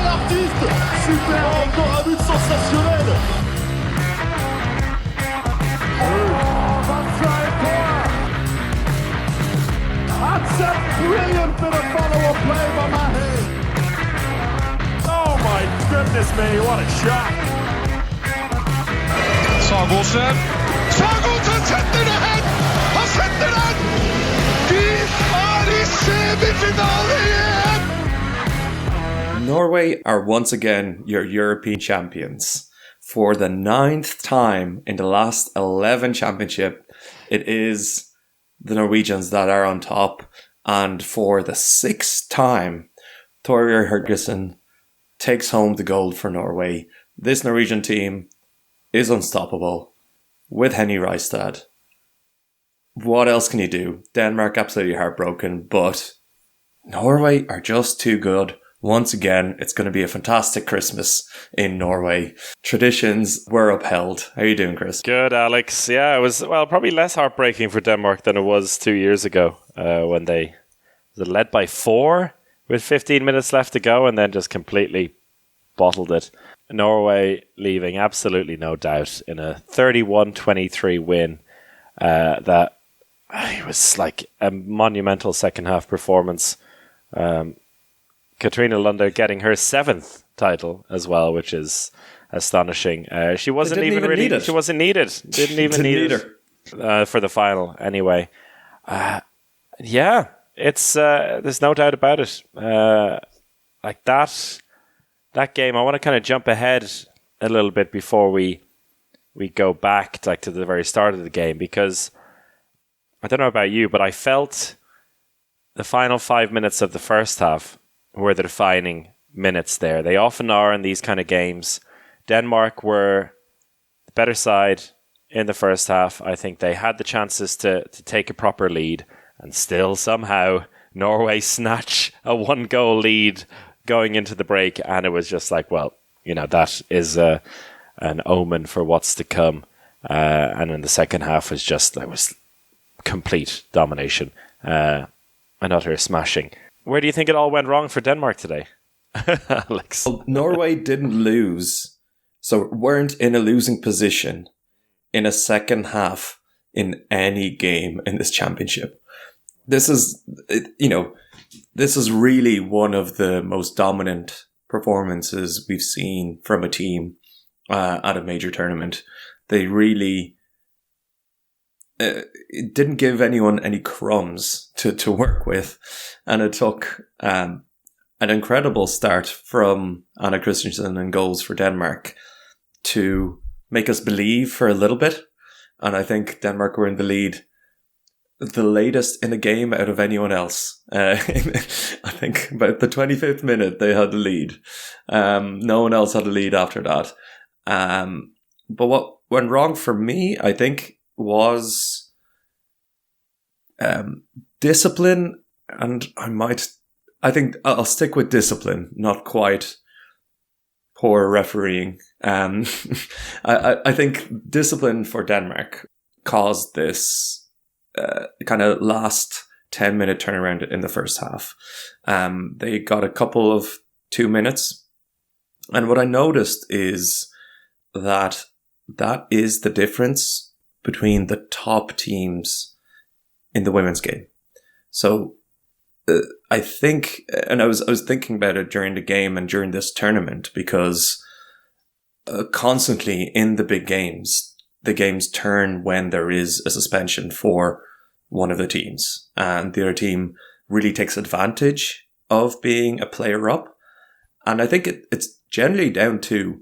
L'artiste. Super. Encore un but sensationnel. That's a brilliant bit of follow-up play by Mahe. Oh my goodness me, what a shot. Sagosen setter det hen! Han setter den! De er i semifinale igjen! Norway are once again your European champions. For the 9th time in the last 11 championship, it is the Norwegians that are on top. And for the 6th time, Thorir Hergesen takes home the gold for Norway. This Norwegian team is unstoppable with Henny Reistad. What else can you do? Denmark absolutely heartbroken, but Norway are just too good. Once again, it's going to be a fantastic Christmas in Norway. Traditions were upheld. How are you doing, Chris? Good, Alex. Yeah, it was, well, probably less heartbreaking for Denmark than it was 2 years ago when they were led by 4 with 15 minutes left to go and then just completely bottled it. Norway leaving absolutely no doubt in a 31-23 win. That it was like a monumental second half performance. Katrina Lunde getting her 7th title as well, which is astonishing. She wasn't even really needed. She wasn't needed. Didn't even need it for the final anyway. Yeah, it's there's no doubt about it. Like that game, I want to kind of jump ahead a little bit before we go back to the very start of the game, because I don't know about you, but I felt the final 5 minutes of the first half were the defining minutes there. They often are in these kind of games. Denmark were the better side in the first half. I think they had the chances to take a proper lead, and still somehow Norway snatch a 1-goal lead going into the break, and it was just like, well, you know, that is an omen for what's to come. And in the second half was complete domination, an utter smashing. Where do you think it all went wrong for Denmark today, Alex? Well, Norway didn't lose, so weren't in a losing position in a second half in any game in this championship. This is really one of the most dominant performances we've seen from a team at a major tournament. They really it didn't give anyone any crumbs to work with, and it took an incredible start from Anna Christensen and goals for Denmark to make us believe for a little bit. And I think Denmark were in the lead the latest in a game out of anyone else. I think about the 25th minute they had the lead. No one else had a lead after that. But what went wrong for me, I think, was discipline, and I think I'll stick with discipline, not quite poor refereeing. I think discipline for Denmark caused this kind of last 10-minute turnaround in the first half. They got a couple of 2 minutes, and what I noticed is that is the difference between the top teams in the women's game. So I think, and I was thinking about it during the game and during this tournament, because constantly in the big games, the games turn when there is a suspension for one of the teams, and the other team really takes advantage of being a player up. And I think it's generally down to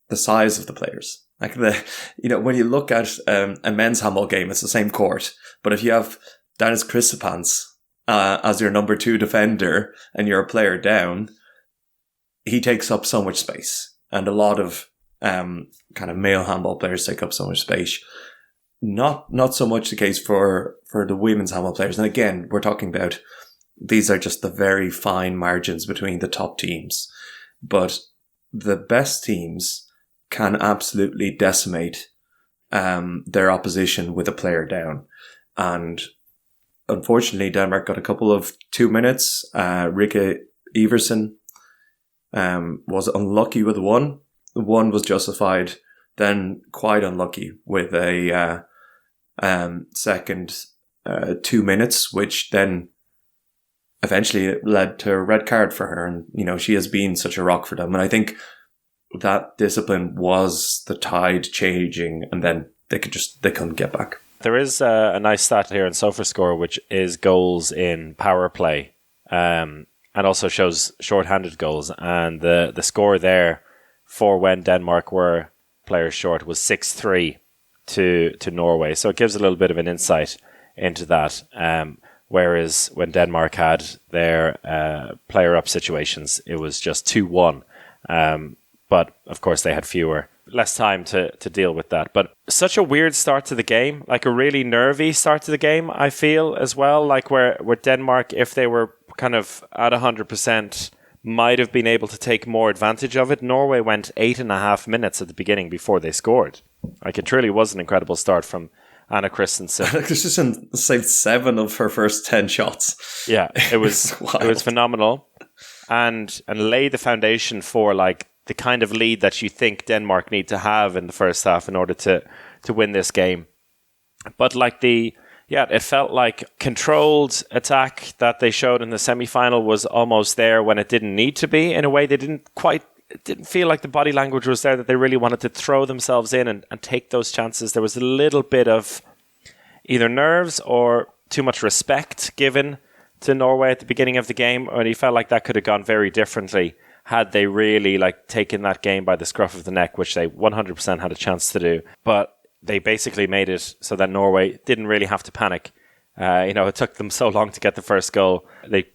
the size of the players. Like when you look at a men's handball game, it's the same court. But if you have Dennis Christopans as your number 2 defender and you're a player down, he takes up so much space. And a lot of kind of male handball players take up so much space. Not so much the case for the women's handball players. And again, we're talking about, these are just the very fine margins between the top teams. But the best teams can absolutely decimate their opposition with a player down. And unfortunately, Denmark got a couple of 2 minutes. Rikke Iversen was unlucky with one. One was justified, then quite unlucky with a second 2 minutes, which then eventually led to a red card for her. And, you know, she has been such a rock for them. And I think that discipline was the tide changing, and then they couldn't get back. There is a nice stat here in SofaScore, which is goals in power play, and also shows shorthanded goals. And the score there for when Denmark were players short was 6-3 to Norway. So it gives a little bit of an insight into that. Whereas when Denmark had their player up situations, it was just 2-1. But of course they had less time to deal with that. But such a weird start to the game, like a really nervy start to the game, I feel as well, like where Denmark, if they were kind of at 100%, might have been able to take more advantage of it. Norway went 8.5 minutes at the beginning before they scored. Like, it truly was an incredible start from Anna Christensen. Anna Christensen saved 7 of her first 10 shots. Yeah, it was phenomenal, and laid the foundation for like the kind of lead that you think Denmark need to have in the first half in order to win this game. But like it felt like controlled attack that they showed in the semi-final was almost there when it didn't need to be. In a way, it didn't feel like the body language was there, that they really wanted to throw themselves in and take those chances. There was a little bit of either nerves or too much respect given to Norway at the beginning of the game, and he felt like that could have gone very differently had they really like taken that game by the scruff of the neck, which they 100% had a chance to do. But they basically made it so that Norway didn't really have to panic. It took them so long to get the first goal. They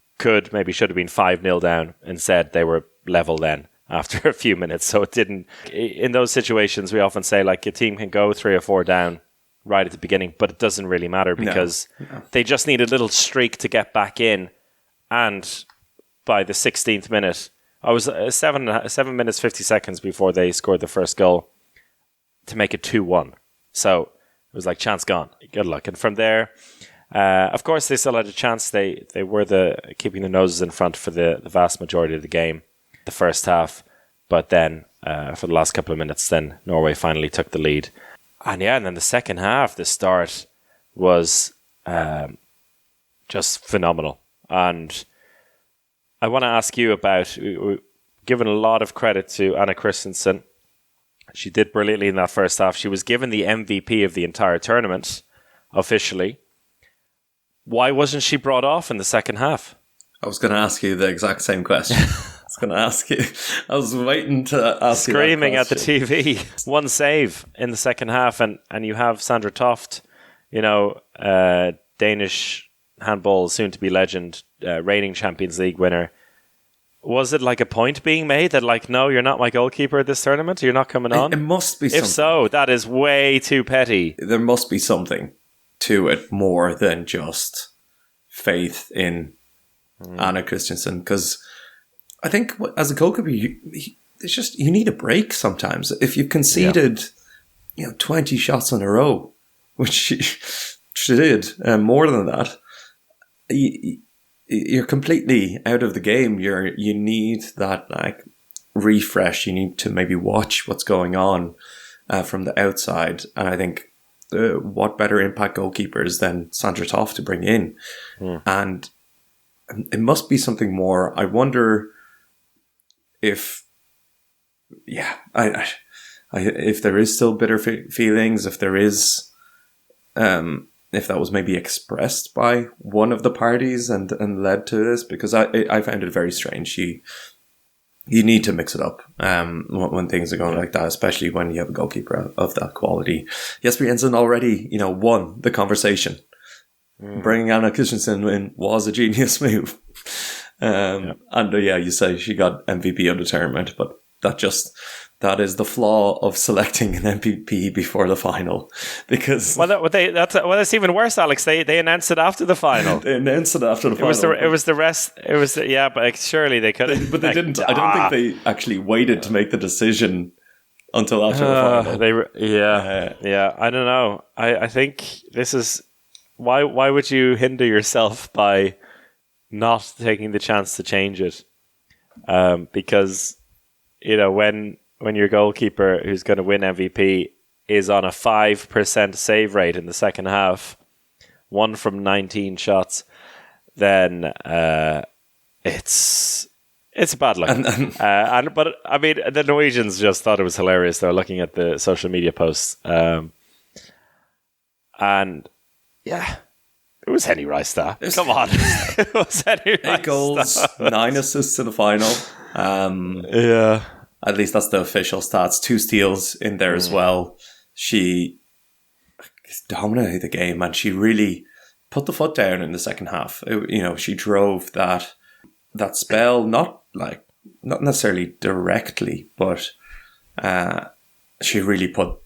maybe should have been 5-0 down. Instead, they were level then after a few minutes. So it didn't. In those situations, we often say like a team can go 3 or 4 down right at the beginning, but it doesn't really matter because they just need a little streak to get back in. And by the 16th minute, I was 7 minutes 50 seconds before they scored the first goal to make it 2-1. So it was like chance gone. Good luck. And from there, of course, they still had a chance. They were keeping their noses in front for the vast majority of the game, the first half. But then for the last couple of minutes, then Norway finally took the lead. And then the second half, the start was just phenomenal. And I want to ask you about, given a lot of credit to Anna Christensen. She did brilliantly in that first half. She was given the MVP of the entire tournament, officially. Why wasn't she brought off in the second half? I was going to ask you the exact same question. I was waiting to ask you. Screaming at the TV. 1 save in the second half, and you have Sandra Toft, Danish handball soon-to-be legend, reigning Champions League winner. Was it like a point being made that like, no, you're not my goalkeeper at this tournament? You're not coming on? It must be something. If so, that is way too petty. There must be something to it more than just faith in Anna Christensen. Because I think as a goalkeeper, it's just you need a break sometimes. If you've conceded 20 shots in a row, which she did, more than that, you're completely out of the game. You need that like refresh. You need to maybe watch what's going on from the outside. And I think what better impact goalkeepers than Sandra Toft to bring in? And it must be something more. I wonder if, if there is still bitter feelings, if there is, if that was maybe expressed by one of the parties and led to this, because I found it very strange. You need to mix it up when things are going like that, especially when you have a goalkeeper of that quality. Jesper Jensen already, won the conversation. Bringing Anna Christensen in was a genius move. And you say she got MVP of the tournament, but that is the flaw of selecting an MVP before the final, because that's even worse, Alex. They announced it after the final. They announced it after the final. It was the rest. But surely they could have. But they didn't. I don't think they actually waited to make the decision until after the final. I don't know. I think this is why would you hinder yourself by not taking the chance to change it? because when your goalkeeper who's going to win MVP is on a 5% save rate in the second half, 1 from 19 shots, then it's bad luck. But I mean, the Norwegians just thought it was hilarious. They were looking at the social media posts, and yeah, it was Henny Rice. Come on, it was Henny Rice. 8 goals, 9 assists in the final. Yeah, at least that's the official stats. 2 steals in there as well. She dominated the game, and she really put the foot down in the second half. She drove that spell, not necessarily directly, but she really put,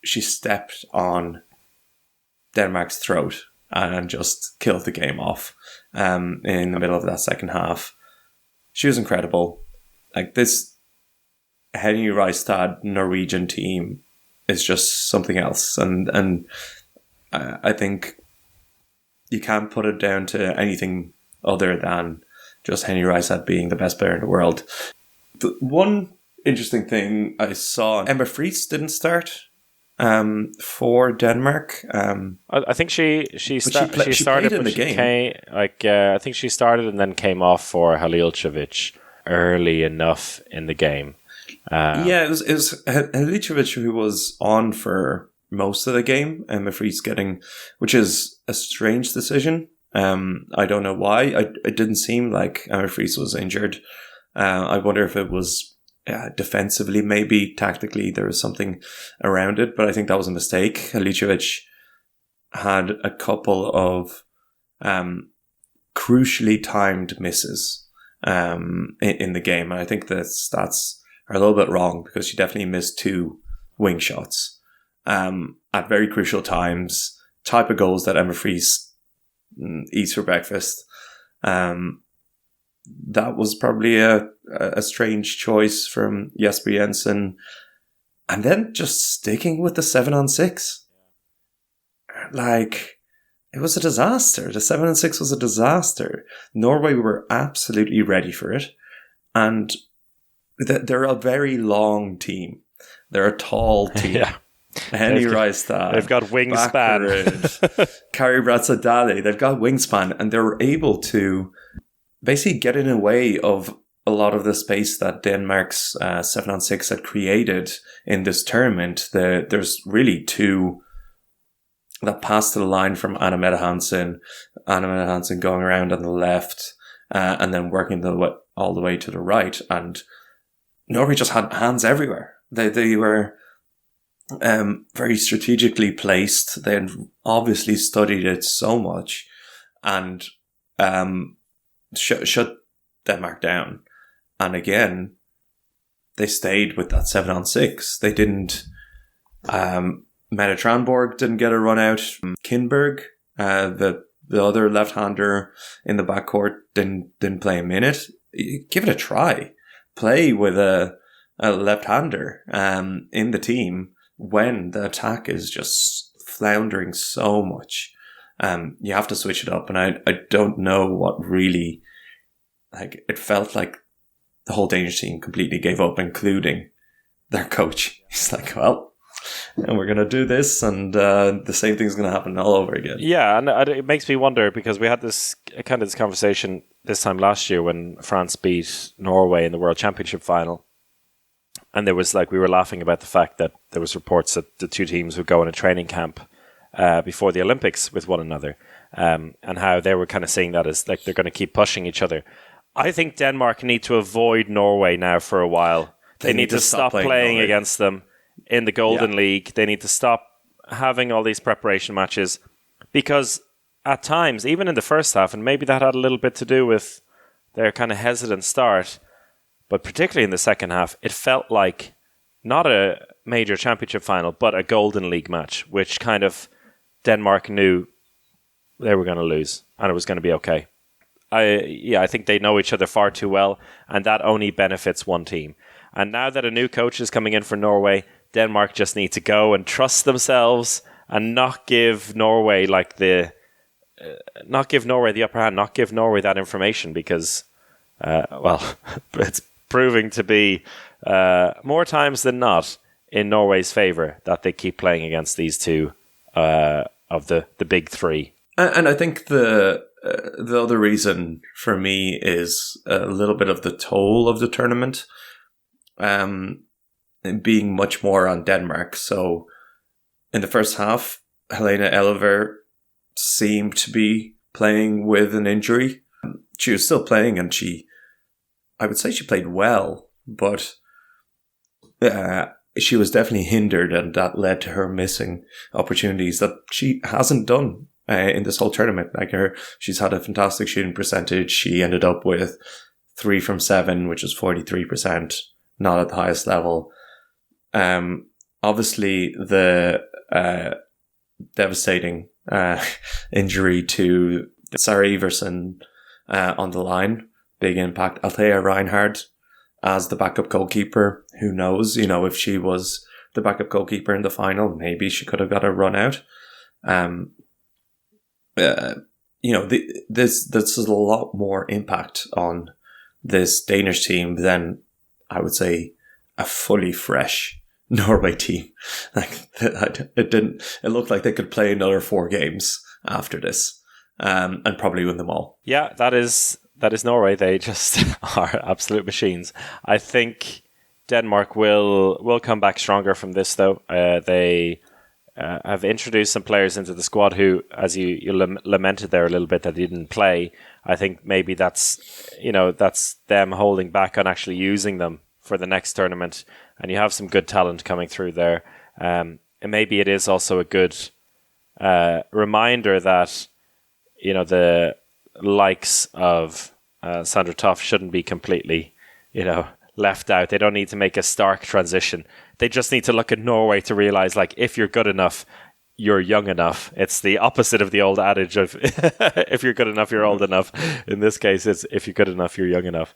she stepped on Denmark's throat and just killed the game off in the middle of that second half. She was incredible. Like, this Henny Rystad Norwegian team is just something else, and I think you can't put it down to anything other than just Henny Rystad being the best player in the world. The one interesting thing I saw, Emma Friis didn't start for Denmark. I think she started in the game. I think she started and then came off for Halilcevic early enough in the game. It was Halilcevic who was on for most of the game. Emma Friis which is a strange decision. I don't know why. It didn't seem like Emma Friis was injured. I wonder if it was defensively, maybe tactically there was something around it, but I think that was a mistake. Halilcevic had a couple of crucially timed misses in the game, and I think the stats are a little bit wrong because she definitely missed 2 wing shots at very crucial times. Type of goals that Emma Friis eats for breakfast. That was probably a strange choice from Jesper Jensen. And then just sticking with the 7-on-6. Like, it was a disaster. The 7-on-6 was a disaster. Norway were absolutely ready for it. And they're a very long team. They're a tall team. Yeah. Henny Rystad. They've got wingspan. Kari Brazzadali. They've got wingspan. And they were able to basically get in the way of a lot of the space that Denmark's 7-on-6 had created in this tournament. There's really 2 that passed to the line from Anna Mette Hansen going around on the left and then working all the way to the right. And Norway just had hands everywhere. They were very strategically placed. They had obviously studied it so much and shut Denmark down. And again, they stayed with that 7-on-6. They didn't. Mette Tranborg didn't get a run out. Kinberg, the other left-hander in the backcourt, didn't play a minute. Give it a try. Play with a left-hander in the team when the attack is just floundering so much. You have to switch it up, and I don't know what really. Like, it felt like the whole Danish team completely gave up, including their coach. He's like, well, and we're going to do this, and the same thing's going to happen all over again. Yeah, and it makes me wonder, because we had this conversation this time last year when France beat Norway in the World Championship final. And there was we were laughing about the fact that there was reports that the 2 teams would go on a training camp before the Olympics with one another, and how they were kind of seeing that as they're going to keep pushing each other. I think Denmark need to avoid Norway now for a while. They need to stop playing against them in the Golden League. They need to stop having all these preparation matches, because at times, even in the first half, and maybe that had a little bit to do with their kind of hesitant start, but particularly in the second half, it felt like not a major championship final, but a Golden League match, which kind of Denmark knew they were going to lose, and it was going to be okay. I think they know each other far too well, and that only benefits one team. And now that a new coach is coming in for Norway, Denmark just need to go and trust themselves and not give Norway the upper hand, not give Norway that information, because it's proving to be more times than not in Norway's favour that they keep playing against these two of the big three. And I think the other reason for me is a little bit of the toll of the tournament, being much more on Denmark. So in the first half, Helena Elver seemed to be playing with an injury. She was still playing, and I would say she played well, but she was definitely hindered, and that led to her missing opportunities that she hasn't done in this whole tournament. She's had a fantastic shooting percentage. She ended up with 3 from 7, which is 43%, not at the highest level. Obviously, the devastating injury to Sarah Iversen on the line, big impact. Althea Reinhardt as the backup goalkeeper. Who knows? If she was the backup goalkeeper in the final, maybe she could have got a run out. This is a lot more impact on this Danish team than, I would say, a fully fresh Norway team. It looked like they could play another 4 games after this, and probably win them all. Yeah, that is Norway. They just are absolute machines. I think Denmark will come back stronger from this, though. They have introduced some players into the squad who, as you lamented there a little bit that they didn't play. I think maybe that's them holding back on actually using them for the next tournament. And you have some good talent coming through there. And maybe it is also a good reminder that the likes of Sandra Toft shouldn't be completely left out. They don't need to make a stark transition. They just need to look at Norway to realize, if you're good enough, you're young enough. It's the opposite of the old adage of if you're good enough, you're old enough. In this case, it's if you're good enough, you're young enough.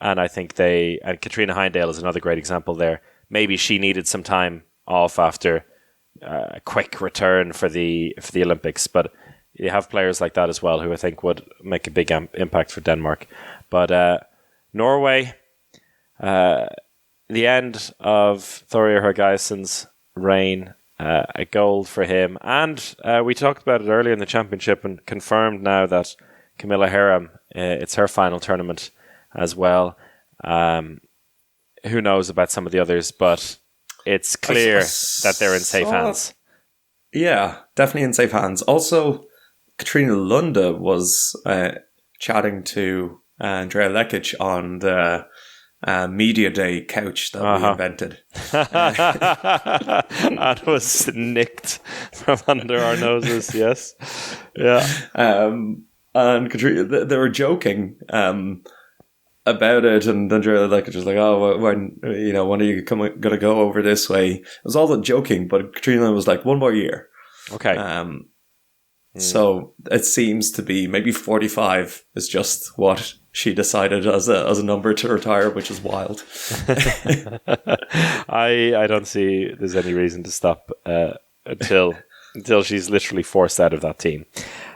And I think and Katrina Heindale is another great example there. Maybe she needed some time off after a quick return for the Olympics, but you have players like that as well who I think would make a big impact for Denmark. But Norway, the end of Thorir Hergeisen's reign, a gold for him. And we talked about it earlier in the championship and confirmed now that Camilla Herem, it's her final tournament as well. Who knows about some of the others, but it's clear that they're in safe hands. Yeah, definitely in safe hands. Also, Katrina Lunde was chatting to Andrea Lekic on the Media Day couch that we invented. That was nicked from under our noses, yes. Yeah. And Katrina, they were joking about it, and Andrea Lekic was like, when are you going to go over this way? It was all the joking, but Katrina was like, 1 more year. Okay. So it seems to be maybe 45 is just what she decided as a number to retire, which is wild. I don't see there's any reason to stop until she's literally forced out of that team.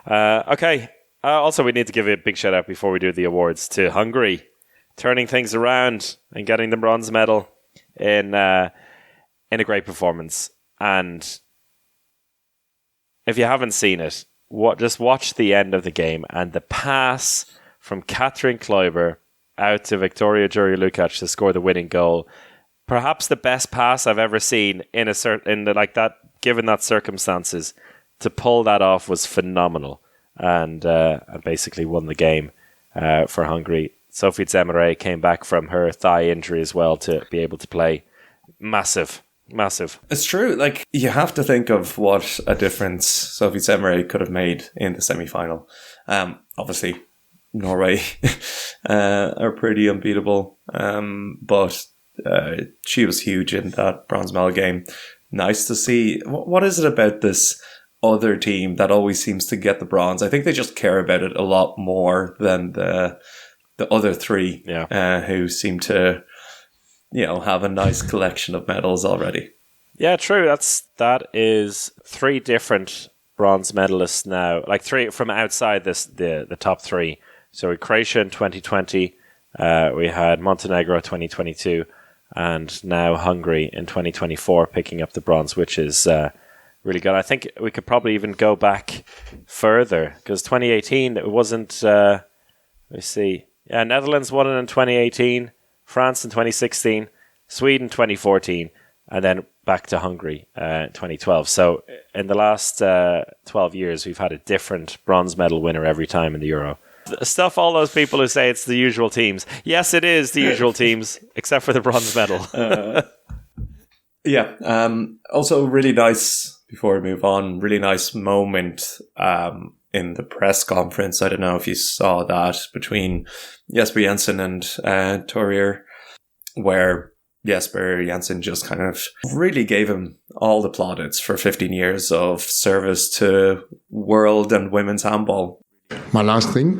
Okay. Also, we need to give a big shout out before we do the awards to Hungary, turning things around and getting the bronze medal in a great performance. And if you haven't seen it, just watch the end of the game and the pass from Katrin Kleiber out to Victoria Jury-Lukac to score the winning goal. Perhaps the best pass I've ever seen given that circumstances. To pull that off was phenomenal, and basically won the game for Hungary. Sophie Zemere came back from her thigh injury as well to be able to play. Massive. It's true. You have to think of what a difference Sophie Zemere could have made in the semi-final. Obviously, Norway are pretty unbeatable, but she was huge in that bronze medal game. Nice to see. What is it about this other team that always seems to get the bronze? I think they just care about it a lot more than the other three, who seem to have a nice collection of medals already. Yeah, true. That is 3 different bronze medalists now. 3 from outside the top 3. So we had Croatia in 2020, we had Montenegro 2022, and now Hungary in 2024 picking up the bronze, which is really good. I think we could probably even go back further, because 2018, it wasn't, let's see, Netherlands won it in 2018, France in 2016, Sweden 2014, and then back to Hungary in 2012. So in the last 12 years, we've had a different bronze medal winner every time in the Euro. Stuff all those people who say it's the usual teams. Yes, it is the usual teams, except for the bronze medal. Also, really nice, before we move on, really nice moment in the press conference. I don't know if you saw that, between Jesper Jensen and Thorir, where Jesper Jensen just kind of really gave him all the plaudits for 15 years of service to world and women's handball. My last thing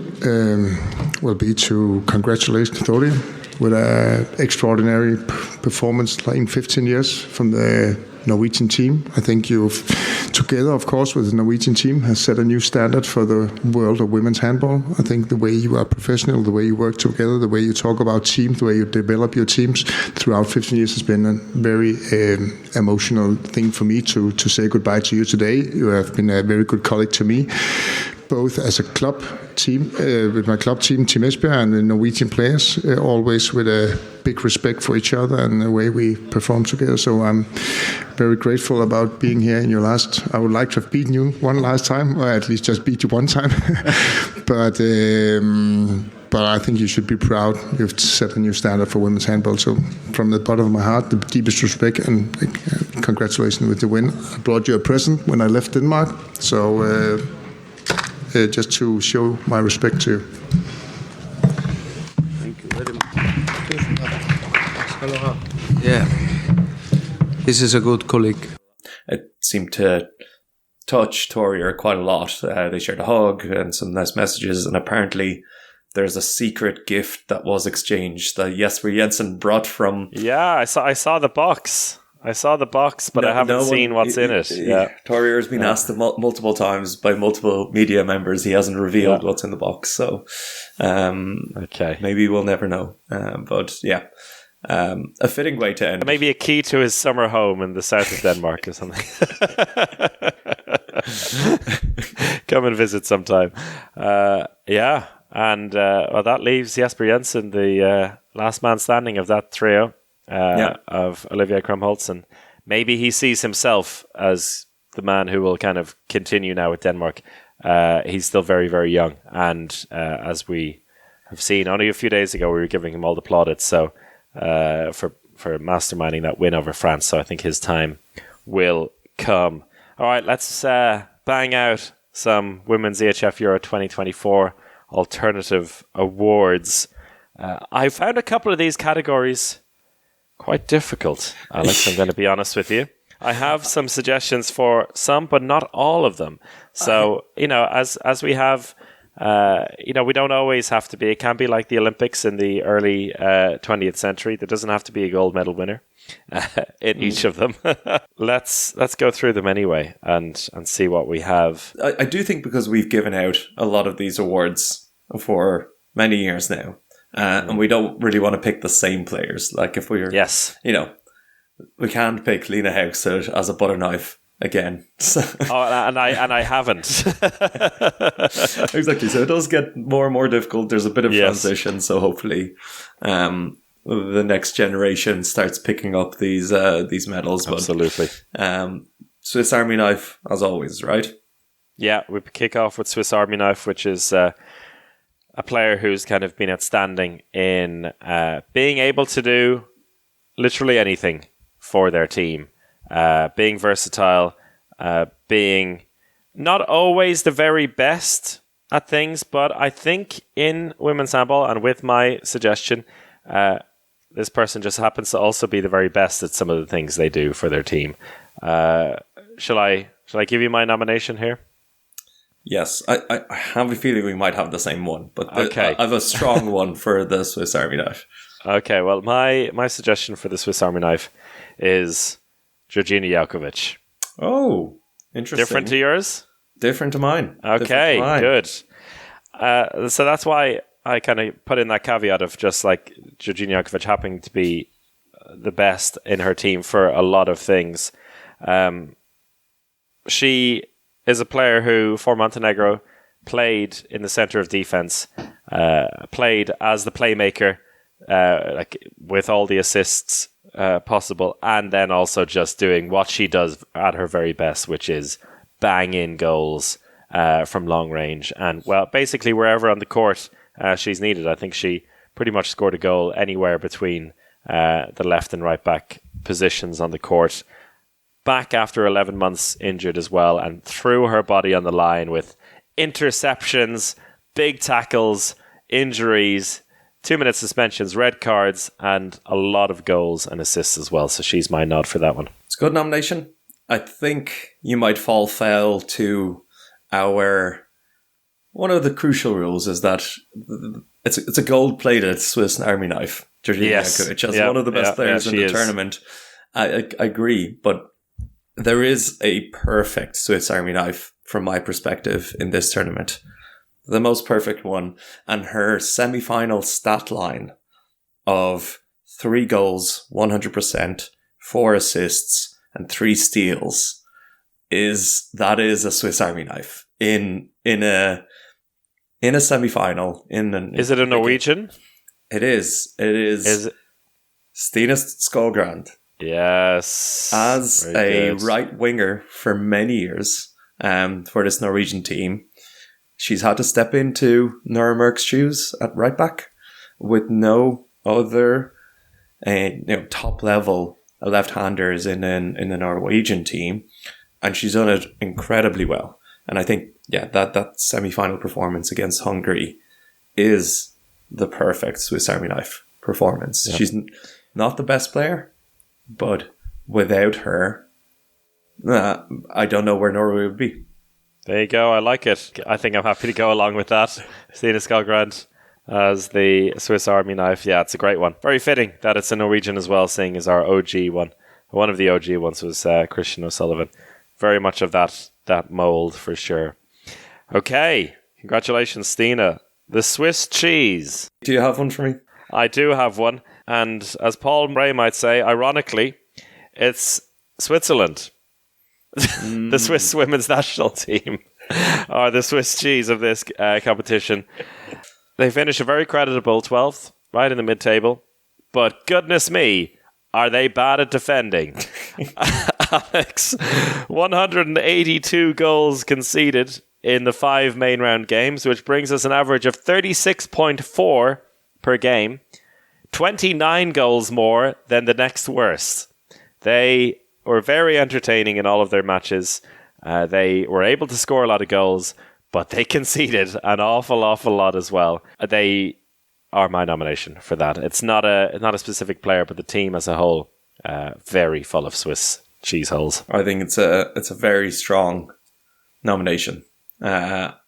will be to congratulate Thorir with an extraordinary performance in 15 years from the Norwegian team. I think you've, together, of course, with the Norwegian team, has set a new standard for the world of women's handball. I think the way you are professional, the way you work together, the way you talk about teams, the way you develop your teams throughout 15 years has been a very emotional thing for me to say goodbye to you today. You have been a very good colleague to me, both as a club team, with my club team, Team Esbjerg, and the Norwegian players, always with a big respect for each other and the way we perform together. So I'm very grateful about being here in your last. I would like to have beaten you one last time, or at least just beat you one time. But I think you should be proud. You've set a new standard for women's handball. So from the bottom of my heart, the deepest respect and congratulations with the win. I brought you a present when I left Denmark. So just to show my respect to you. Thank you very much. Yeah, this is a good colleague. It seemed to touch Thorir quite a lot. They shared a hug and some nice messages, and apparently there's a secret gift that was exchanged that Jesper Jensen brought from... Yeah, I saw the box. But I haven't seen what's in it. Yeah, Thorir has been asked multiple times by multiple media members. He hasn't revealed what's in the box, so maybe we'll never know. But yeah, a fitting way to end. Maybe a key to his summer home in the south of Denmark or something. Come and visit sometime. And that leaves Jesper Jensen, the last man standing of that trio. Of Olivier Krum-Holtz. Maybe he sees himself as the man who will kind of continue now with Denmark. He's still very, very young. And as we have seen only a few days ago, we were giving him all the plaudits for masterminding that win over France. So I think his time will come. All right, let's bang out some Women's EHF Euro 2024 alternative awards. I found a couple of these categories quite difficult, Alex. I'm going to be honest with you. I have some suggestions for some, but not all of them. So, as we have, we don't always have to be. It can be like the Olympics in the early 20th century. There doesn't have to be a gold medal winner in each of them. Let's go through them anyway and see what we have. I do think, because we've given out a lot of these awards for many years now, and we don't really want to pick the same players. Like if we're, we can't pick Lena Haugstad as a butter knife again. And I haven't. Exactly. So it does get more and more difficult. There's a bit of transition. So hopefully, the next generation starts picking up these medals. Absolutely. But, Swiss Army knife, as always, right? Yeah, we kick off with Swiss Army knife, which is a player who's kind of been outstanding in being able to do literally anything for their team, being versatile, being not always the very best at things, but I think in women's handball, and with my suggestion, this person just happens to also be the very best at some of the things they do for their team. Shall I give you my nomination here? Yes, I have a feeling we might have the same one, but I have a strong one for the Swiss Army knife. Okay, well, my suggestion for the Swiss Army knife is Georgina Jakovic. Oh, interesting. Different to yours? Different to mine. Okay, good. So that's why I kind of put in that caveat of just like Georgina Jankovic happening to be the best in her team for a lot of things. She is a player who, for Montenegro, played in the center of defense, played as the playmaker, like with all the assists possible, and then also just doing what she does at her very best, which is bang in goals from long range. And, well, basically wherever on the court she's needed. I think she pretty much scored a goal anywhere between the left and right back positions on the court. Back after 11 months injured as well, and threw her body on the line with interceptions, big tackles, injuries, 2-minute suspensions, red cards, and a lot of goals and assists as well. So she's my nod for that one. It's a good nomination. I think you might fall foul to one of the crucial rules is that it's a gold-plated Swiss Army knife. Georgina Jankovic as one of the best players in the tournament. I agree, but there is a perfect Swiss Army knife from my perspective in this tournament. The most perfect one. And her semi-final stat line of 3 goals, 100%, 4 assists, and 3 steals is a Swiss Army knife in a semi-final. Is it a Norwegian? It is. Is it? Stine Skålgrand. Yes. As a right winger for many years for this Norwegian team, she's had to step into Nora Mørk's shoes at right back with no other top level left-handers in the Norwegian team, and she's done it incredibly well. And I think that semi-final performance against Hungary is the perfect Swiss Army knife performance. Yep. She's not the best player, but without her, I don't know where Norway would be. There you go. I like it. I think I'm happy to go along with that. Stine Skålgrand as the Swiss Army knife. Yeah, it's a great one. Very fitting that it's a Norwegian as well, seeing as our OG one. One of the OG ones was Christian O'Sullivan. Very much of that mould for sure. Okay. Congratulations, Stine. The Swiss cheese. Do you have one for me? I do have one. And as Paul Ray might say, ironically, it's Switzerland. The Swiss women's national team are the Swiss cheese of this competition. They finish a very creditable 12th, right in the mid-table. But goodness me, are they bad at defending? Alex, 182 goals conceded in the 5 main round games, which brings us an average of 36.4 per game. 29 goals more than the next worst. They were very entertaining in all of their matches. They were able to score a lot of goals, but they conceded an awful lot as well. They are my nomination for that. It's not a specific player, but the team as a whole, very full of Swiss cheese holes. I think it's a very strong nomination.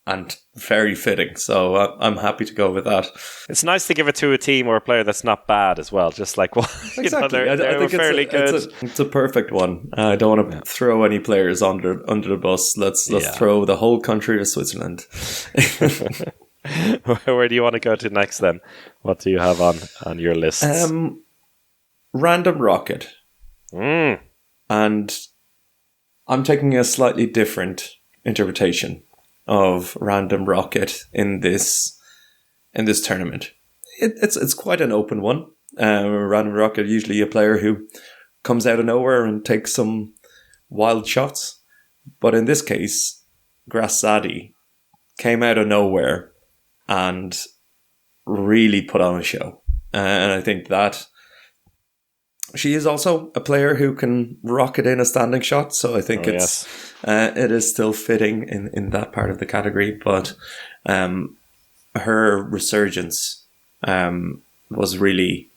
And very fitting, so I'm happy to go with that. It's nice to give it to a team or a player that's not bad as well. Just like exactly, they were fairly good. It's a perfect one. I don't want to throw any players under the bus. Let's throw the whole country to Switzerland. Where do you want to go to next then? What do you have on your list? Random Rocket, and I'm taking a slightly different interpretation of Random Rocket in this tournament. It's quite an open one. Random Rocket, usually a player who comes out of nowhere and takes some wild shots. But in this case, Grassadi came out of nowhere and really put on a show. And I think that she is also a player who can rocket in a standing shot, so I think it is still fitting in that part of the category. But her resurgence was really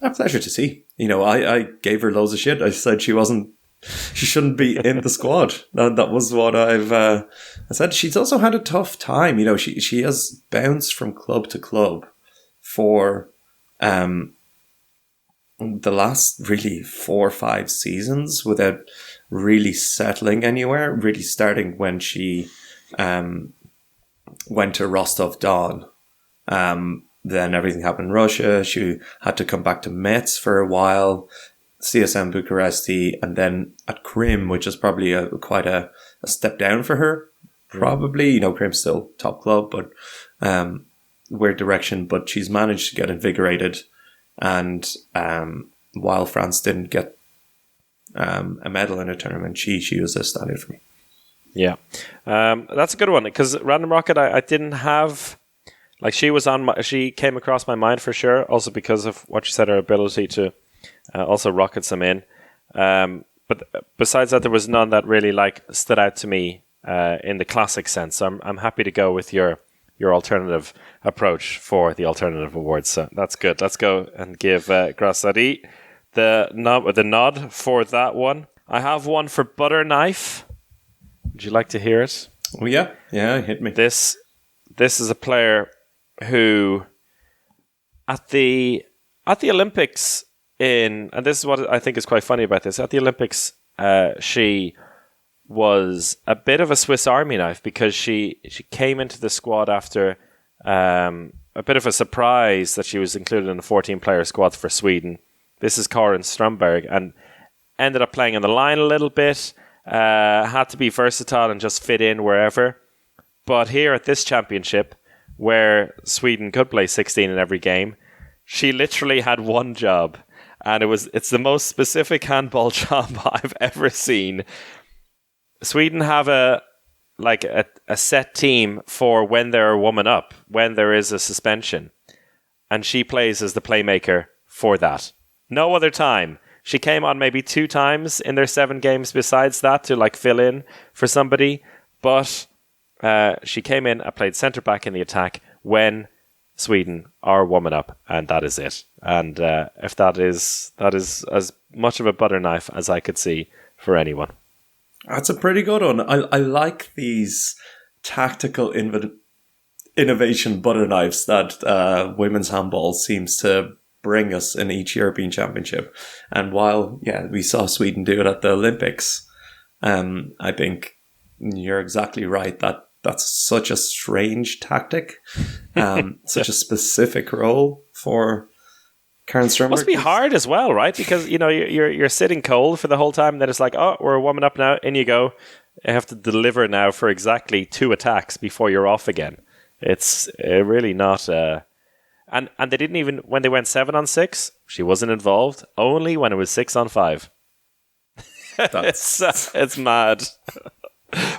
a pleasure to see. I gave her loads of shit. I said she shouldn't be in the squad. That was what I said. She's also had a tough time. She has bounced from club to club for the last really 4 or 5 seasons without really settling anywhere, really starting when she went to Rostov-Don. Then everything happened in Russia. She had to come back to Metz for a while, CSM Bucharesti, and then at Krim, which is probably quite a step down for her. Probably, Krim's still top club, but weird direction. But she's managed to get invigorated, and while France didn't get a medal in a tournament, she was a standout for me. Yeah, that's a good one, because Random Rocket, I didn't have, like, she came across my mind for sure, also because of what she said, her ability to also rocket some in. But besides that, there was none that really stood out to me in the classic sense. So I'm happy to go with your alternative approach for the alternative awards. So that's good. Let's go and give Grassari the nod for that one. I have one for Butter Knife. Would you like to hear it? Oh, yeah, hit me. This is a player who at the Olympics and this is what I think is quite funny about this. At the Olympics, she was a bit of a Swiss Army knife, because she came into the squad after a bit of a surprise that she was included in the 14-player squad for Sweden. This is Karin Strömberg, and ended up playing on the line a little bit. Had to be versatile and just fit in wherever. But here at this championship, where Sweden could play 16 in every game, she literally had one job, and it's the most specific handball job I've ever seen. Sweden have a set team for when they're warming up, when there is a suspension, and she plays as the playmaker for that. No other time. She came on maybe 2 times in their 7 games besides that to fill in for somebody, but she came in and played centre back in the attack when Sweden are warming up, and that is it. And if that is as much of a butter knife as I could see for anyone. That's a pretty good one. I like these tactical innovation butter knives that women's handball seems to bring us in each European Championship. And while, we saw Sweden do it at the Olympics, I think you're exactly right. That's such a strange tactic, such a specific role for Karin Strömberg. Must be hard as well, right? Because you're sitting cold for the whole time, and then it's like, oh, we're warming up now, in you go. You have to deliver now for exactly 2 attacks before you're off again. It's really not. And they didn't even, when they went 7-on-6, she wasn't involved. Only when it was 6-on-5. It's mad.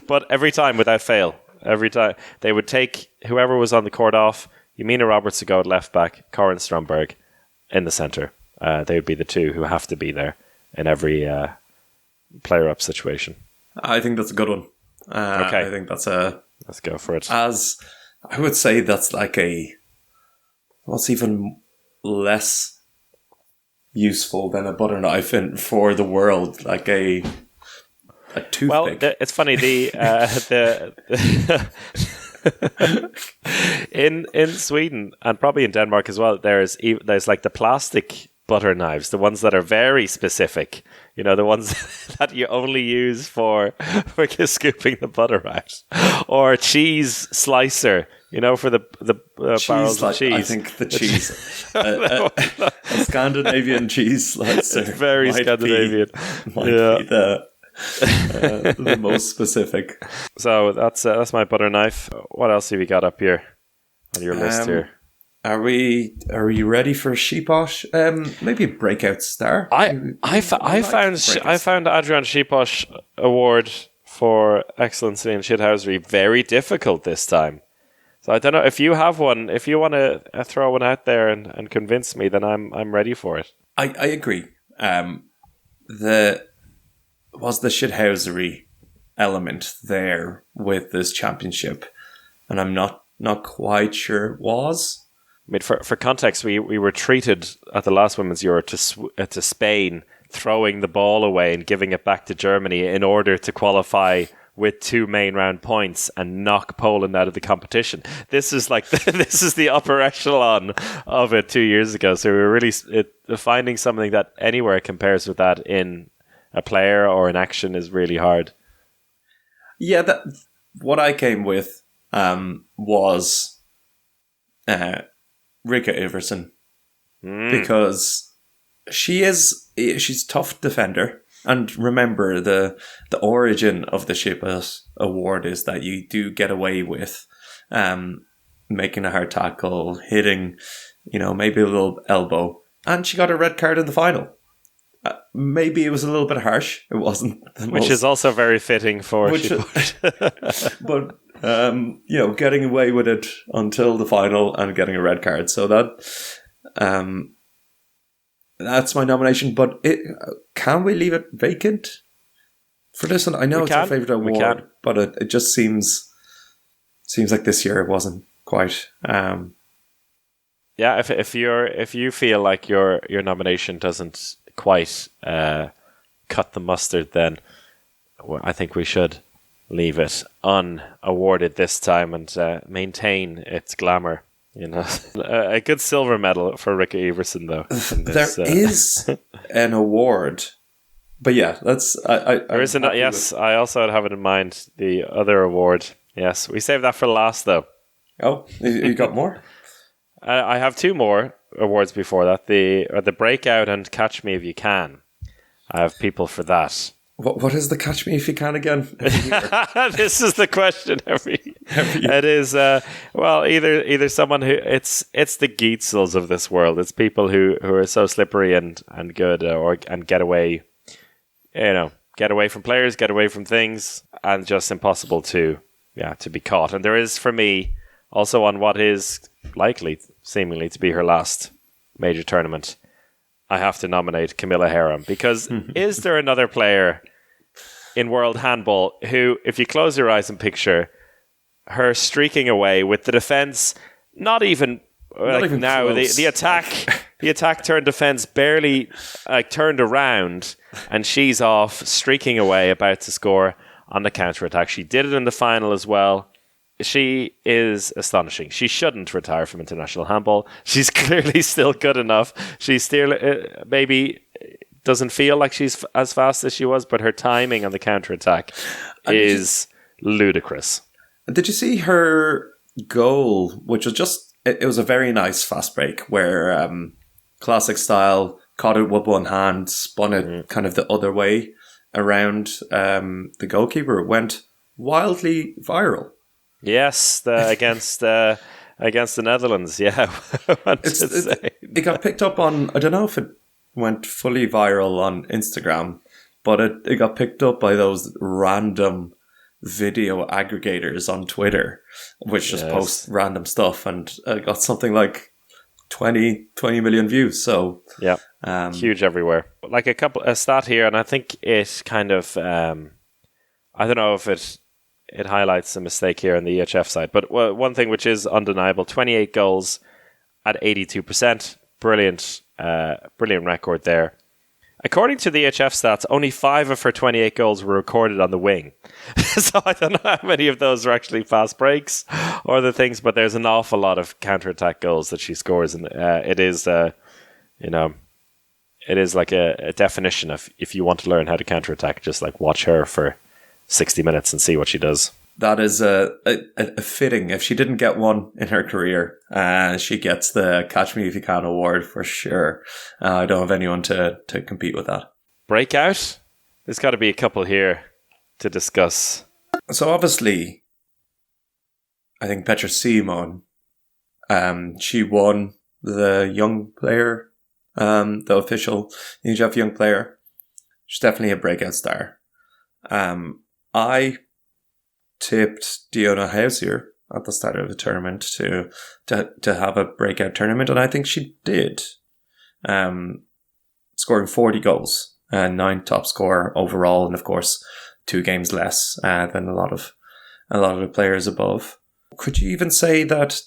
But every time, without fail, every time they would take whoever was on the court off. Yamina Roberts to go at left back, Karin Strömberg in the centre. They would be the 2 who have to be there in every player-up situation. I think that's a good one. Okay, I think that's let's go for it. As I would say, that's what's even less useful than a butter knife for the world, like a toothpick. Well, it's funny. In Sweden and probably in Denmark as well, there's the plastic butter knives, the ones that are very specific. The ones that you only use for scooping the butter out, or cheese slicer. For the barrels of cheese. I think the cheese, a Scandinavian cheese slicer. It's very Scandinavian. Might be the most specific. So that's my butter knife. What else have you got up here on your list here? Are you ready for Šipoš? Maybe a breakout star. I found Adrian Šipoš award for excellence in shithousery very difficult this time. So I don't know if you have one. If you want to throw one out there and convince me, then I'm ready for it. I agree. The shithousery element there with this championship, and I'm not quite sure it was. I mean, for context, we were treated at the last Women's Euro to Spain, throwing the ball away and giving it back to Germany in order to qualify with 2 main round points and knock Poland out of the competition. This is the upper echelon of it 2 years ago. So we were really finding something that anywhere compares with that in a player or an action is really hard. Yeah, what I came with was Rika Iversen. Because she's a tough defender. And remember, the origin of the Shippas award is that you do get away with making a hard tackle, hitting, maybe a little elbow. And she got a red card in the final. Maybe it was a little bit harsh. It wasn't which is also very fitting for but getting away with it until the final and getting a red card. So that's my nomination. But can we leave it vacant for this one? I know it's our favourite award, but it just seems like this year it wasn't quite. Yeah, if you feel like your nomination doesn't quite cut the mustard, then I think we should leave it unawarded this time and maintain its glamour. A good silver medal for Rika Iversen, though. There is an award, but yeah, there is yes, I also have it in mind. The other award, yes, we saved that for last, though. Oh, you got more? I have two more awards before that. The Breakout and Catch Me If You Can. I have people for that. What is the Catch Me If You Can again? This is the question every year. It is either someone who it's the Geetzels of this world. It's people who are so slippery and good and get away from players, get away from things, and just impossible to be caught. And there is, for me, also on what is likely seemingly to be her last major tournament, I have to nominate Camilla Herem, because is there another player in world handball who, if you close your eyes and picture her streaking away with the defense, not even now, the attack turned defense barely turned around, and she's off streaking away, about to score on the counter attack. She did it in the final as well. She is astonishing. She shouldn't retire from international handball. She's clearly still good enough. She's still maybe doesn't feel like she's as fast as she was, but her timing on the counter-attack is ludicrous. Did you see her goal, which was it was a very nice fast break where classic style, caught it with one hand, spun it kind of the other way around the goalkeeper. It went wildly viral. Yes, against the Netherlands. Yeah, it got picked up on. I don't know if it went fully viral on Instagram, but it got picked up by those random video aggregators on Twitter, which just post random stuff, and got something like 20 million views. So yeah, huge everywhere. Like a stat here, and I think it kind of I don't know if it highlights a mistake here on the EHF side, but one thing which is undeniable: 28 goals at 82%. Brilliant record there. According to the EHF stats, only 5 of her 28 goals were recorded on the wing. So I don't know how many of those are actually fast breaks or the things, but there's an awful lot of counter-attack goals that she scores, and it is like a definition of, if you want to learn how to counter-attack, just like watch her for 60 minutes and see what she does. That is a fitting. If she didn't get one in her career, she gets the Catch Me If You Can award for sure. I don't have anyone to compete with that. Breakout? There's got to be a couple here to discuss. So obviously, I think Petra Simon, she won the young player, the official EHF young player. She's definitely a breakout star. I tipped Diona Hausier at the start of the tournament to have a breakout tournament, and I think she did. Scoring 40 goals, 9 top scorer overall, and of course 2 games less than a lot of the players above. Could you even say that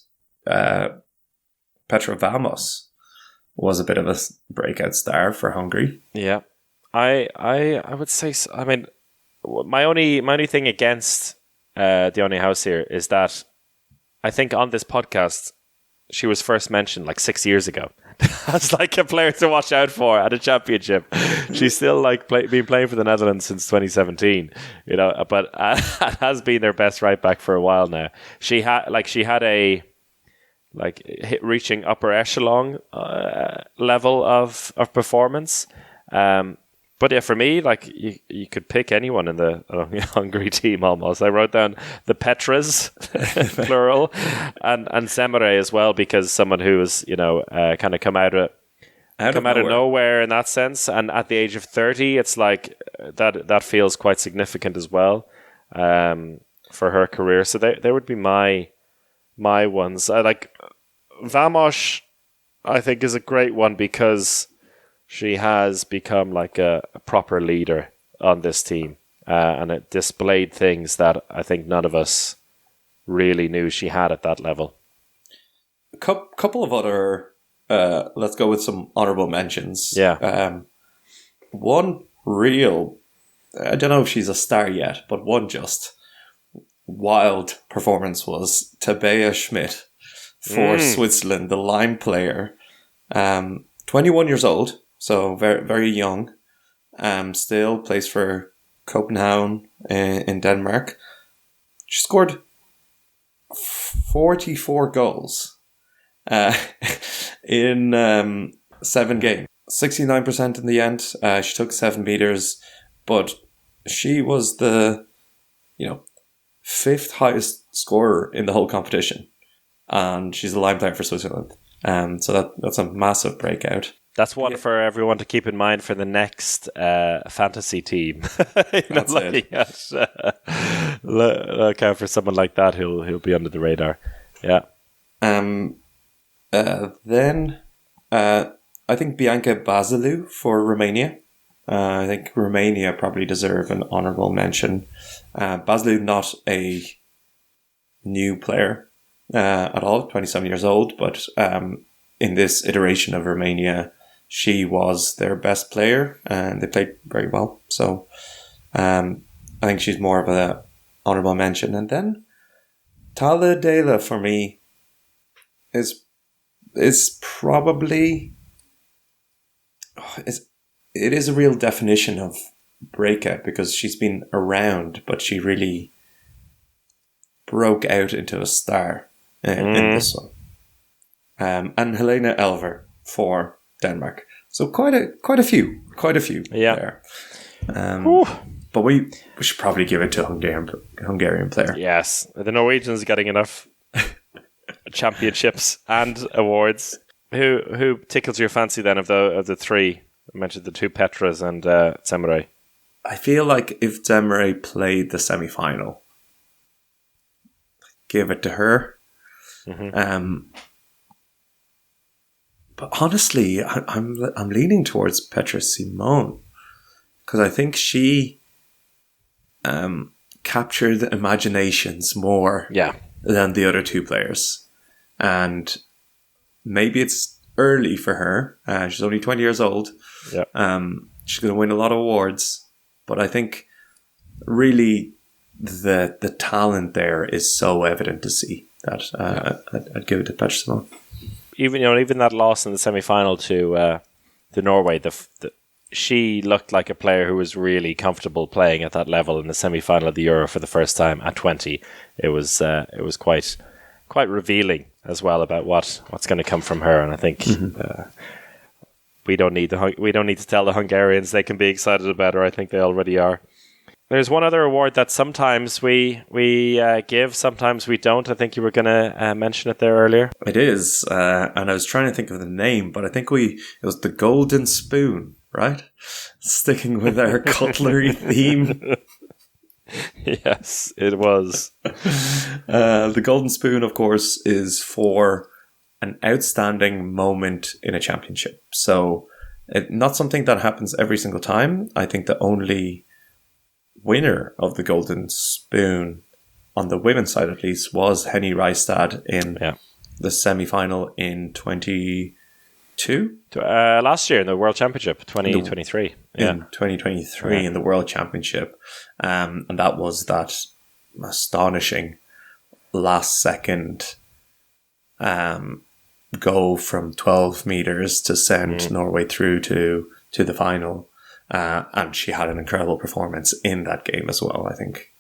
Petra Vamos was a bit of a breakout star for Hungary? Yeah, I would say so. I mean, my only thing against Diona Hausier is that I think on this podcast she was first mentioned like 6 years ago, as like a player to watch out for at a championship. She's still like been playing for the Netherlands since 2017, but has been their best right back for a while now. She had a reaching upper echelon level of performance. But yeah, for me, like you could pick anyone in the Hungary team almost. I wrote down the Petras, plural, and Semere as well, because someone who was kind of come out of nowhere in that sense, and at the age of 30, it's like that feels quite significant as well for her career. So they would be my ones. I like Vamos. I think is a great one because she has become like a proper leader on this team, and it displayed things that I think none of us really knew she had at that level. A couple of other, let's go with some honorable mentions. Yeah. One real, I don't know if she's a star yet, but one just wild performance was Tabea Schmidt for Switzerland, the line player. 21 years old. So very, very young, still plays for Copenhagen in Denmark. She scored 44 goals in 7 games. 69% in the end. She took 7 meters, but she was the 5th highest scorer in the whole competition, and she's a line player for Switzerland. So that's a massive breakout. That's one for everyone to keep in mind for the next fantasy team. Look out for someone like that who'll be under the radar. Yeah. Then I think Bianca Bazilou for Romania. I think Romania probably deserve an honourable mention. Bazilou, not a new player at all, 27 years old, but in this iteration of Romania, she was their best player, and they played very well. So I think she's more of an honourable mention. And then Tala Dela for me is probably it is a real definition of breakout, because she's been around, but she really broke out into a star in this one. And Helena Elver for Denmark. So quite a few there. But we should probably give it to a Hungarian player. Yes, the Norwegians getting enough championships and awards. Who tickles your fancy then of the three? I mentioned the 2 Petras and Semere. I feel like if Semere played the semi-final, give it to her. Mm-hmm. But honestly, I'm leaning towards Petra Simon, because I think she captured imaginations more than the other 2 players. And maybe it's early for her. She's only 20 years old. Yeah. She's going to win a lot of awards. But I think really the talent there is so evident to see that I'd give it to Petra Simon. Even that loss in the semi-final to Norway, she looked like a player who was really comfortable playing at that level in the semi-final of the Euro for the first time at 20. It was quite revealing as well about what's going to come from her, and I think we don't need to tell the Hungarians they can be excited about her. I think they already are. There's one other award that sometimes we give, sometimes we don't. I think you were going to mention it there earlier. It is, and I was trying to think of the name, but I think it was the Golden Spoon, right? Sticking with our cutlery theme. Yes, it was. The Golden Spoon, of course, is for an outstanding moment in a championship. So, not something that happens every single time. I think the only winner of the Golden Spoon, on the women's side at least, was Henny Reistad in the semi-final in 2022? Last year in the World Championship, 2023. In 2023 in the World Championship. And that was that astonishing last second go from 12 meters to send Norway through to the final. And she had an incredible performance in that game as well. I think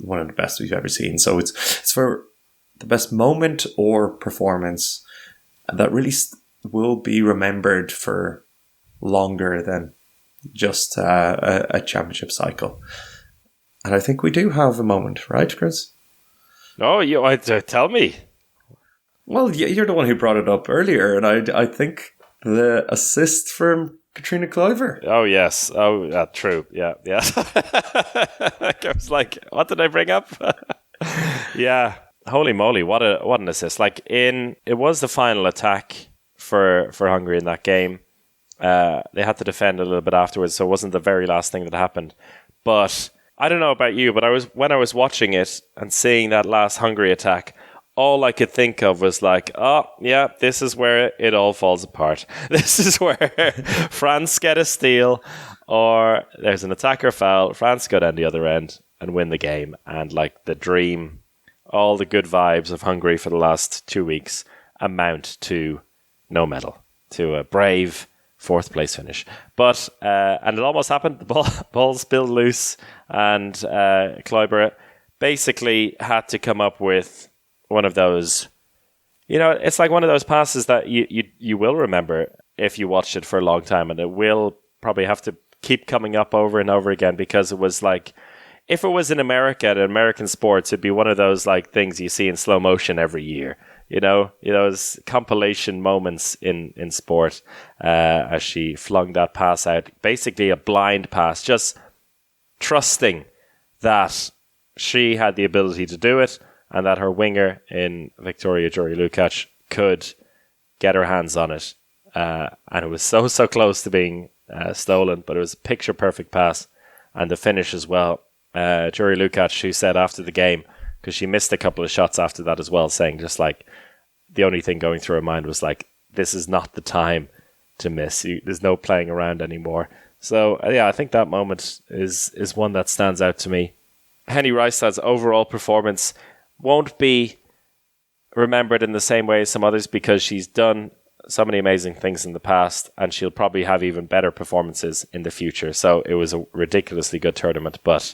one of the best we've ever seen. So it's for the best moment or performance that really will be remembered for longer than just a championship cycle. And I think we do have a moment, right, Chris? Oh, tell me. Well, you're the one who brought it up earlier, and I think the assist from Katrina Kluivert. Oh, yes. Oh, true. Yeah. I was like, what did I bring up? Yeah. Holy moly, what an assist. It was the final attack for Hungary in that game. They had to defend a little bit afterwards, so it wasn't the very last thing that happened. But I don't know about you, but when I was watching it and seeing that last Hungary attack, all I could think of was like, oh, yeah, this is where it all falls apart. This is where France get a steal, or there's an attacker foul, France go down the other end and win the game. And like the dream, all the good vibes of Hungary for the last 2 weeks amount to no medal, to a brave fourth place finish. But, and it almost happened, the ball spilled loose, and Kluivert basically had to come up with one of those, it's like one of those passes that you will remember if you watched it for a long time, and it will probably have to keep coming up over and over again, because it was like, if it was in America, in American sports, it'd be one of those like things you see in slow motion every year. Those compilation moments in sport, as she flung that pass out, basically a blind pass, just trusting that she had the ability to do it, and that her winger in Victoria Jury-Lukacs could get her hands on it. And it was so close to being stolen, but it was a picture-perfect pass. And the finish as well. Jury-Lukacs, who said after the game, because she missed a couple of shots after that as well, saying just like, the only thing going through her mind was like, this is not the time to miss. There's no playing around anymore. So, yeah, I think that moment is one that stands out to me. Henny Reistad's overall performance won't be remembered in the same way as some others, because she's done so many amazing things in the past, and she'll probably have even better performances in the future. So it was a ridiculously good tournament, but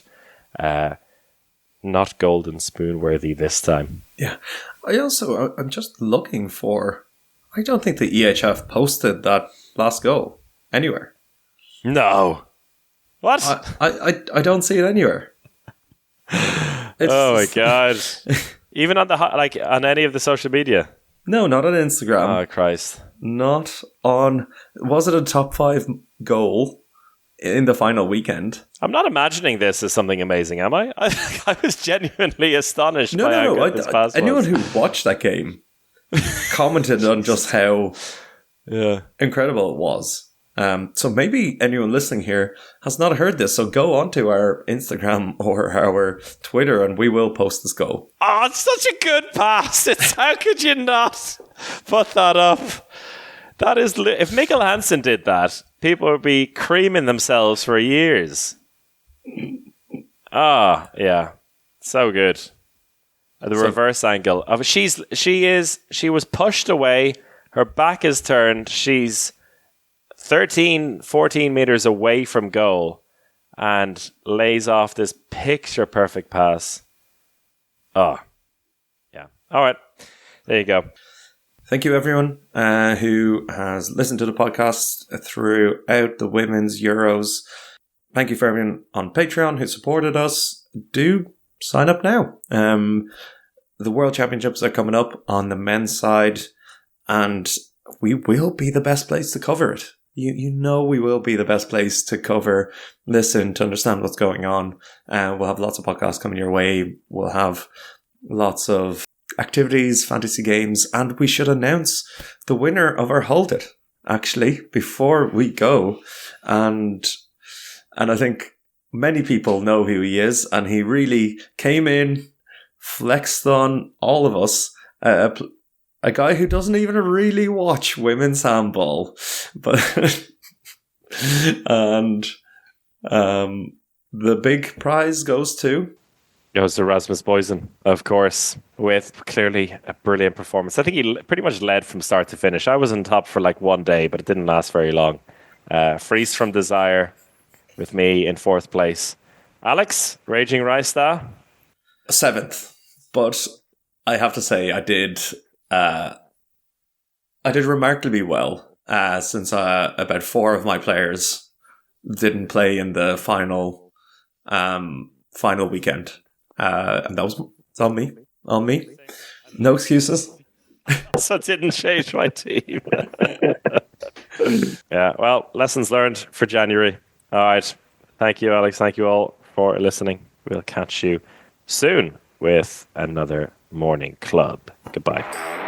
not golden spoon worthy this time. Yeah. I'm just looking for, I don't think the EHF posted that last goal anywhere. No. What? I don't see it anywhere. Oh my god! Even on on any of the social media? No, not on Instagram. Oh Christ! Not on. Was it a top 5 goal in the final weekend? I'm not imagining this as something amazing, am I? I was genuinely astonished by how good this pass was. Anyone who watched that game commented on just how incredible it was. So maybe anyone listening here has not heard this, so go onto our Instagram or our Twitter and we will post this goal. Oh, it's such a good pass. How could you not put that up? That is, if Mikkel Hansen did that, people would be creaming themselves for years. Yeah. So good. The reverse angle of she was pushed away, her back is turned, she's 13, 14 meters away from goal and lays off this picture-perfect pass. Oh, yeah. All right. There you go. Thank you, everyone who has listened to the podcast throughout the Women's Euros. Thank you for everyone on Patreon who supported us. Do sign up now. The World Championships are coming up on the men's side, and we will be the best place to cover it. You know we will be the best place to cover, listen, to understand what's going on. We'll have lots of podcasts coming your way. We'll have lots of activities, fantasy games, and we should announce the winner of our Hold It, actually, before we go. And I think many people know who he is, and he really came in, flexed on all of us, a guy who doesn't even really watch women's handball, but and the big prize goes to goes to Rasmus Boysen, of course, with clearly a brilliant performance. I think he pretty much led from start to finish. I was on top for like one day, but it didn't last very long. Fries from Desire with me in 4th place. Alex, Raging Rystar? 7th. But I have to say I did remarkably well since about 4 of my players didn't play in the final weekend. And that was on me. No excuses. So it didn't change my team. Yeah, well, lessons learned for January. All right. Thank you, Alex. Thank you all for listening. We'll catch you soon with another Morning Club. Goodbye.